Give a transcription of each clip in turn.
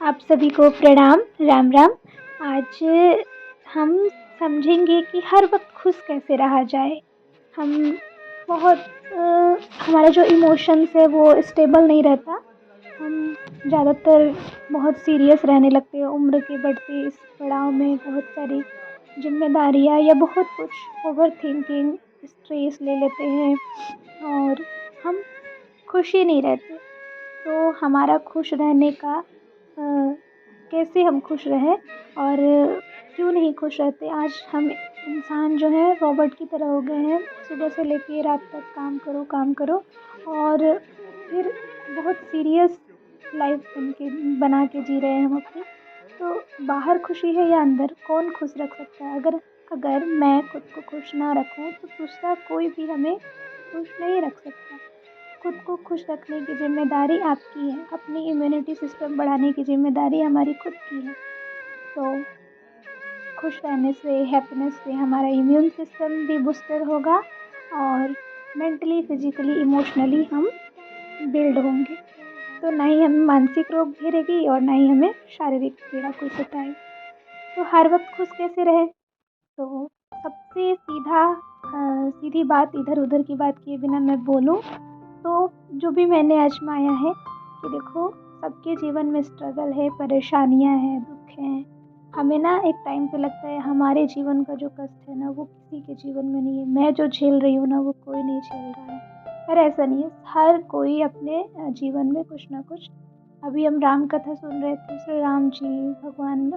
आप सभी को प्रणाम, राम राम। आज हम समझेंगे कि हर वक़्त खुश कैसे रहा जाए। हम बहुत हमारा जो इमोशंस है वो स्टेबल नहीं रहता। हम ज़्यादातर बहुत सीरियस रहने लगते हैं उम्र के बढ़ते इस पड़ाव में। बहुत सारी ज़िम्मेदारियाँ या बहुत कुछ ओवरथिंकिंग, स्ट्रेस ले लेते हैं और हम खुश ही नहीं रहते। तो हमारा खुश रहने का कैसे हम खुश रहें और क्यों नहीं खुश रहते। आज हम इंसान जो है रोबोट की तरह हो गए हैं। सुबह से लेके रात तक काम करो और फिर बहुत सीरियस लाइफ बना के जी रहे हैं हम अपनी। तो बाहर खुशी है या अंदर, कौन खुश रख सकता है। अगर अगर मैं खुद को खुश ना रखूं तो दूसरा कोई भी हमें खुश नहीं रख सकता। खुद को खुश रखने की ज़िम्मेदारी आपकी है। अपनी इम्यूनिटी सिस्टम बढ़ाने की ज़िम्मेदारी हमारी खुद की है। तो खुश रहने से, हैप्पीनेस से हमारा इम्यून सिस्टम भी बूस्टर होगा और मेंटली, फिज़िकली, इमोशनली हम बिल्ड होंगे। तो ना ही हमें मानसिक रोग घेरेगी और ना ही हमें शारीरिक पीड़ा कोई सताए। तो हर वक्त खुश कैसे रहे? तो सबसे सीधी बात, इधर-उधर की बात किए बिना मैं बोलूँ तो जो भी मैंने आज़माया है कि देखो, सबके जीवन में स्ट्रगल है, परेशानियाँ हैं, दुःख हैं। हमें ना एक टाइम पे लगता है हमारे जीवन का जो कष्ट है ना वो किसी के जीवन में नहीं है। मैं जो झेल रही हूँ ना वो कोई नहीं झेल रहा है। पर ऐसा नहीं है, हर कोई अपने जीवन में कुछ ना कुछ। अभी हम राम कथा सुन रहे थे, श्री राम जी, भगवान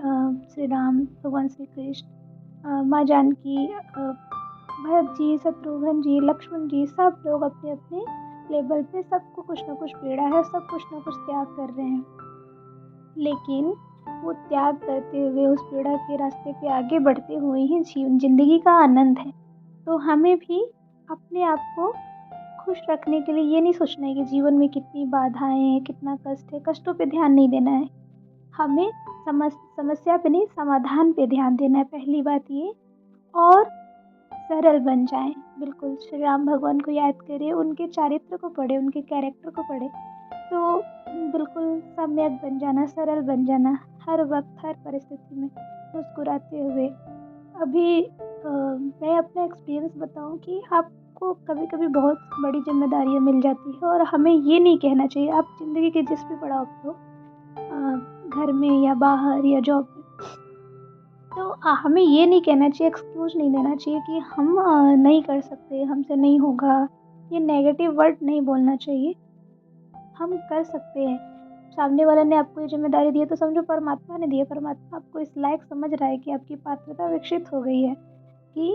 श्री राम, भगवान श्री कृष्ण, माँ जानकी, भरत जी, शत्रुघ्न जी, लक्ष्मण जी, सब लोग अपने अपने लेवल पे, सबको कुछ ना कुछ पीड़ा है, सब कुछ ना कुछ त्याग कर रहे हैं। लेकिन वो त्याग करते हुए उस पीड़ा के रास्ते पे आगे बढ़ते हुए ही ज़िंदगी का आनंद है। तो हमें भी अपने आप को खुश रखने के लिए ये नहीं सोचना है कि जीवन में कितनी बाधाएं हैं, कितना कष्ट है। कष्टों पे ध्यान नहीं देना है। हमें समस्या पे नहीं, समाधान पे ध्यान देना है, पहली बात ये। और सरल बन जाएं। बिल्कुल श्री राम भगवान को याद करें, उनके चारित्र को पढ़ें, उनके कैरेक्टर को पढ़ें, तो बिल्कुल सम्यक बन जाना, सरल बन जाना, हर वक्त हर परिस्थिति में मुस्कुराते हुए। अभी मैं अपना एक्सपीरियंस बताऊं कि आपको कभी कभी बहुत बड़ी जिम्मेदारियां मिल जाती है और हमें ये नहीं कहना चाहिए। आप ज़िंदगी के जिस भी पड़ाव पे हो, घर में या बाहर या जॉब में, तो हमें ये नहीं कहना चाहिए, एक्सक्यूज़ नहीं देना चाहिए कि हम नहीं कर सकते, हमसे नहीं होगा। ये नेगेटिव वर्ड नहीं बोलना चाहिए। हम कर सकते हैं। सामने वाले ने आपको ये ज़िम्मेदारी दी है तो समझो परमात्मा ने दी है। परमात्मा आपको इस लायक समझ रहा है कि आपकी पात्रता विकसित हो गई है कि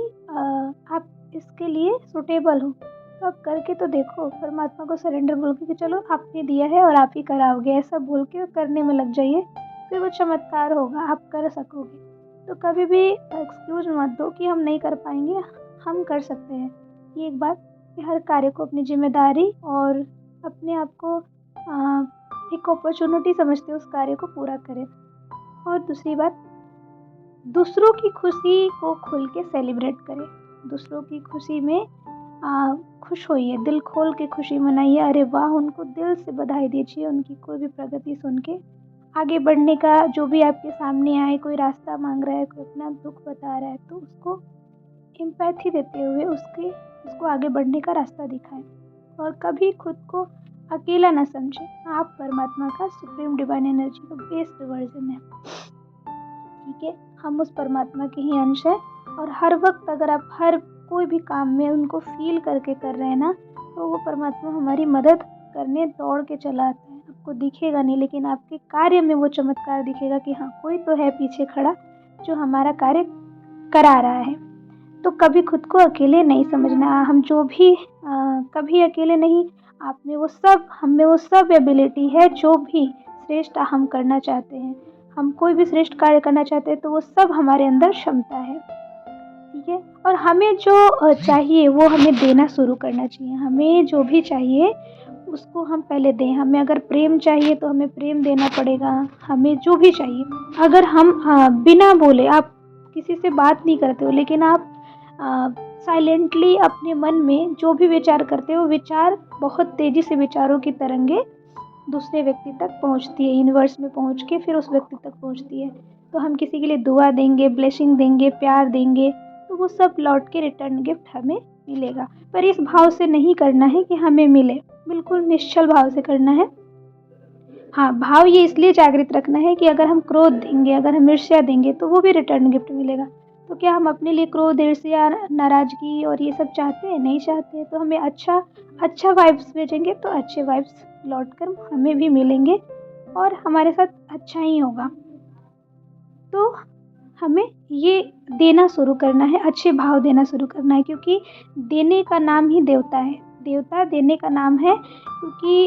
आप इसके लिए सूटेबल हो। तो आप करके तो देखो, परमात्मा को सरेंडर बोल के कि चलो आपने दिया है और आप ही कराओगे, ऐसा बोल के करने में लग जाइए। फिर वो चमत्कार होगा, आप कर सकोगे। तो कभी भी एक्सक्यूज़ मत दो कि हम नहीं कर पाएँगे, हम कर सकते हैं। ये एक बात कि हर कार्य को अपनी ज़िम्मेदारी और अपने आप को एक अपॉर्चुनिटी समझते उस कार्य को पूरा करें। और दूसरी बात, दूसरों की खुशी को खुल के सेलिब्रेट करें। दूसरों की खुशी में खुश होइए, दिल खोल के खुशी मनाइए। अरे वाह! उनको दिल से बधाई दीजिए, उनकी कोई भी प्रगति सुन के। आगे बढ़ने का जो भी आपके सामने आए, कोई रास्ता मांग रहा है, कोई अपना दुख बता रहा है, तो उसको एम्पैथी देते हुए उसको आगे बढ़ने का रास्ता दिखाएं। और कभी खुद को अकेला ना समझें। आप परमात्मा का सुप्रीम डिवाइन एनर्जी का बेस्ट वर्जन है। ठीक है, हम उस परमात्मा के ही अंश है। और हर वक्त अगर आप हर कोई भी काम में उनको फील करके कर रहे हैं ना, तो वो परमात्मा हमारी मदद करने दौड़ के चला आता है। आपको दिखेगा नहीं, लेकिन आपके कार्य में वो चमत्कार दिखेगा कि हाँ, कोई तो है पीछे खड़ा जो हमारा कार्य करा रहा है। तो कभी खुद को अकेले नहीं समझना। हम जो भी कभी अकेले नहीं। आप में वो सब, हम में वो सब एबिलिटी है जो भी श्रेष्ठ हम करना चाहते हैं। हम कोई भी श्रेष्ठ कार्य करना चाहते हैं तो वो सब हमारे अंदर क्षमता है। ठीक है, और हमें जो चाहिए वो हमें देना शुरू करना चाहिए। हमें जो भी चाहिए उसको हम पहले दें। हमें अगर प्रेम चाहिए तो हमें प्रेम देना पड़ेगा। हमें जो भी चाहिए, अगर हम बिना बोले, आप किसी से बात नहीं करते हो लेकिन आप साइलेंटली अपने मन में जो भी विचार करते हो, विचार बहुत तेज़ी से विचारों की तरंगे दूसरे व्यक्ति तक पहुँचती है, यूनिवर्स में पहुँच के फिर उस व्यक्ति तक पहुँचती है। तो हम किसी के लिए दुआ देंगे, ब्लेसिंग देंगे, प्यार देंगे, तो वो सब लौट के रिटर्न गिफ्ट हमें मिलेगा। पर इस भाव से नहीं करना है कि हमें मिले, बिल्कुल निश्चल भाव से करना है। हाँ, भाव ये इसलिए जागृत रखना है कि अगर हम क्रोध देंगे, अगर हम ईर्ष्या देंगे तो वो भी रिटर्न गिफ्ट मिलेगा। तो क्या हम अपने लिए क्रोध, ईर्ष्या, नाराज़गी और ये सब चाहते हैं? नहीं चाहते। तो हमें अच्छा वाइब्स भेजेंगे तो अच्छे वाइब्स लौट कर हमें भी मिलेंगे और हमारे साथ अच्छा ही होगा। तो हमें ये देना शुरू करना है, अच्छे भाव देना शुरू करना है, क्योंकि देने का नाम ही देवता है। देवता देने का नाम है, क्योंकि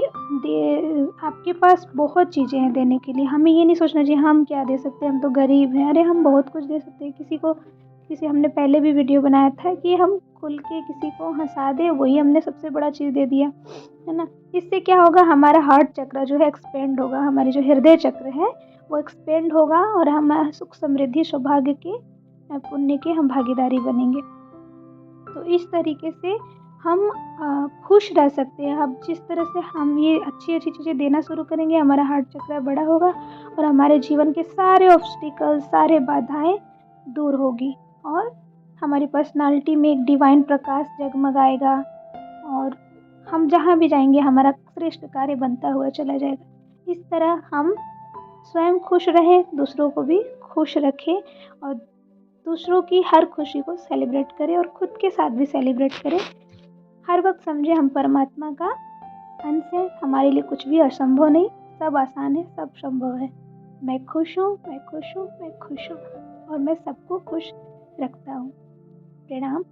आपके पास बहुत चीज़ें हैं देने के लिए। हमें ये नहीं सोचना चाहिए हम क्या दे सकते हैं, हम तो गरीब हैं। अरे हम बहुत कुछ दे सकते हैं। किसी हमने पहले भी वीडियो बनाया था कि हम खुल के किसी को हंसा दें, वही हमने सबसे बड़ा चीज़ दे दिया, है ना। इससे क्या होगा, हमारा हार्ट चक्र जो है एक्सपेंड होगा, हमारे जो हृदय चक्र है वो एक्सपेंड होगा और हम सुख, समृद्धि, सौभाग्य के, पुण्य के हम भागीदारी बनेंगे। तो इस तरीके से हम खुश रह सकते हैं। अब जिस तरह से हम ये अच्छी चीज़ें देना शुरू करेंगे, हमारा हार्ट चक्र बड़ा होगा और हमारे जीवन के सारे ऑब्स्टिकल्स, सारे बाधाएं दूर होगी और हमारी पर्सनालिटी में एक डिवाइन प्रकाश जगमगाएगा और हम जहाँ भी जाएंगे हमारा श्रेष्ठ कार्य बनता हुआ चला जाएगा। इस तरह हम स्वयं खुश रहें, दूसरों को भी खुश रखें और दूसरों की हर खुशी को सेलिब्रेट करें और खुद के साथ भी सेलिब्रेट करें। हर वक्त समझे हम परमात्मा का अंश है, हमारे लिए कुछ भी असंभव नहीं, सब आसान है, सब संभव है। मैं खुश हूँ, मैं खुश हूँ, मैं खुश हूँ और मैं सबको खुश रखता हूँ। प्रणाम।